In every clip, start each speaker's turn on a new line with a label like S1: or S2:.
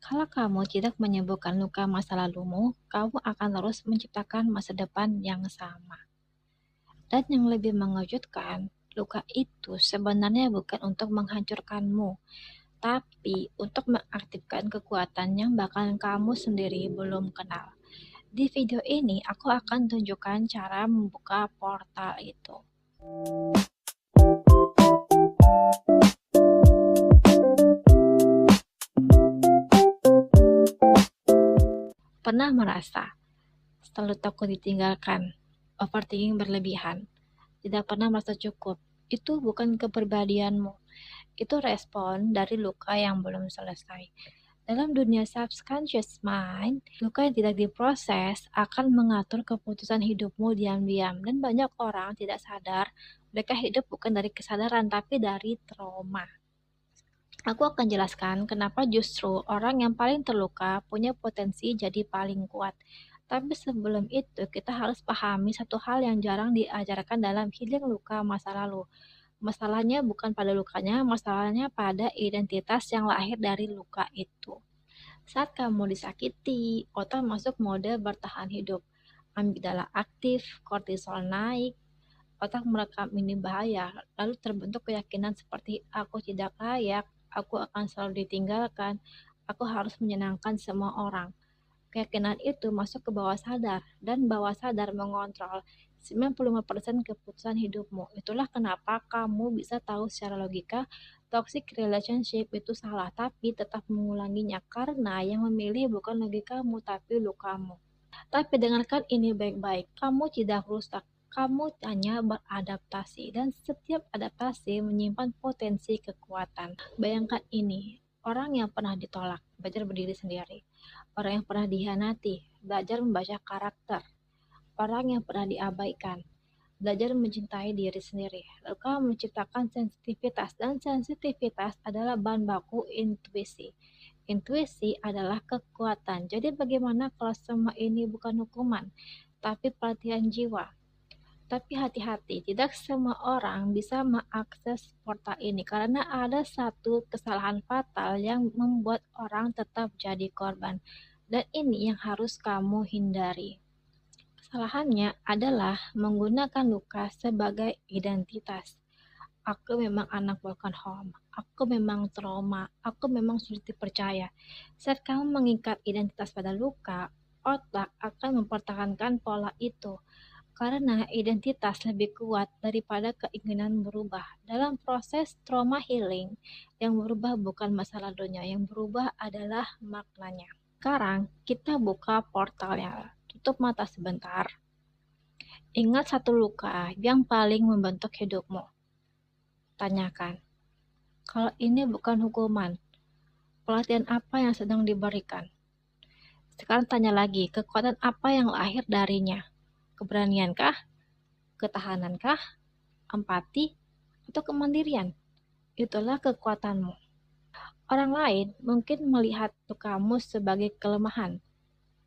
S1: Kalau kamu tidak menyembuhkan luka masa lalumu, kamu akan terus menciptakan masa depan yang sama. Dan yang lebih mengejutkan, luka itu sebenarnya bukan untuk menghancurkanmu, tapi untuk mengaktifkan kekuatan yang bahkan kamu sendiri belum kenal. Di video ini, aku akan tunjukkan cara membuka portal itu. Pernah merasa selalu takut ditinggalkan, overthinking berlebihan, tidak pernah merasa cukup? Itu bukan kepribadianmu, itu respon dari luka yang belum selesai. Dalam dunia subconscious mind, luka yang tidak diproses akan mengatur keputusan hidupmu diam-diam, dan banyak orang tidak sadar mereka hidup bukan dari kesadaran tapi dari trauma. Aku akan jelaskan kenapa justru orang yang paling terluka punya potensi jadi paling kuat. Tapi sebelum itu, kita harus pahami satu hal yang jarang diajarkan dalam healing luka masa lalu. Masalahnya bukan pada lukanya, masalahnya pada identitas yang lahir dari luka itu. Saat kamu disakiti, otak masuk mode bertahan hidup. Amigdala aktif, kortisol naik, otak merekam ini bahaya, lalu terbentuk keyakinan seperti aku tidak layak, aku akan selalu ditinggalkan, aku harus menyenangkan semua orang. Keyakinan itu masuk ke bawah sadar, dan bawah sadar mengontrol 95% keputusan hidupmu. Itulah kenapa kamu bisa tahu secara logika toxic relationship itu salah, tapi tetap mengulanginya karena yang memilih bukan logikamu tapi lukamu. Tapi dengarkan ini baik-baik, kamu tidak rusak, kamu hanya beradaptasi, dan setiap adaptasi menyimpan potensi kekuatan. Bayangkan ini, orang yang pernah ditolak, belajar berdiri sendiri. Orang yang pernah dihianati, belajar membaca karakter. Orang yang pernah diabaikan, belajar mencintai diri sendiri. Lalu kamu menciptakan sensitivitas, dan sensitivitas adalah bahan baku intuisi. Intuisi adalah kekuatan. Jadi bagaimana kalau semua ini bukan hukuman, tapi pelatihan jiwa? Tapi hati-hati, tidak semua orang bisa mengakses portal ini karena ada satu kesalahan fatal yang membuat orang tetap jadi korban. Dan ini yang harus kamu hindari. Kesalahannya adalah menggunakan luka sebagai identitas. Aku memang anak broken home, aku memang trauma, aku memang sulit dipercaya. Saat kamu mengikat identitas pada luka, otak akan mempertahankan pola itu karena identitas lebih kuat daripada keinginan berubah. Dalam proses trauma healing, yang berubah bukan masa lalunya, yang berubah adalah maknanya. Sekarang kita buka portalnya. Tutup mata sebentar. Ingat satu luka yang paling membentuk hidupmu. Tanyakan, kalau ini bukan hukuman, pelatihan apa yang sedang diberikan? Sekarang tanya lagi, kekuatan apa yang lahir darinya? Keberaniankah? Ketahanankah? Empati? Atau kemandirian? Itulah kekuatanmu. Orang lain mungkin melihat lukamu sebagai kelemahan,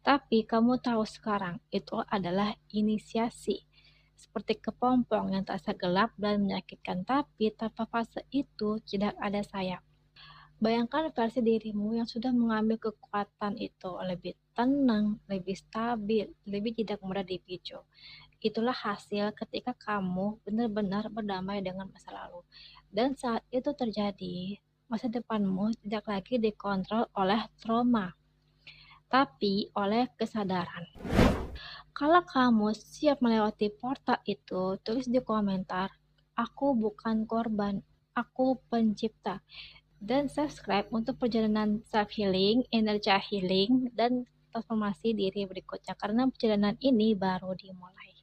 S1: tapi kamu tahu sekarang itu adalah inisiasi. Seperti kepompong yang terasa gelap dan menyakitkan, tapi tanpa fase itu tidak ada sayap. Bayangkan versi dirimu yang sudah mengambil kekuatan itu, lebih tenang, lebih stabil, lebih tidak mudah dipicu. Itulah hasil ketika kamu benar-benar berdamai dengan masa lalu. Dan saat itu terjadi, masa depanmu tidak lagi dikontrol oleh trauma, tapi oleh kesadaran. Kalau kamu siap melewati portal itu, tulis di komentar, aku bukan korban, aku pencipta. Dan subscribe untuk perjalanan self healing, energy healing, dan transformasi diri berikutnya karena perjalanan ini baru dimulai.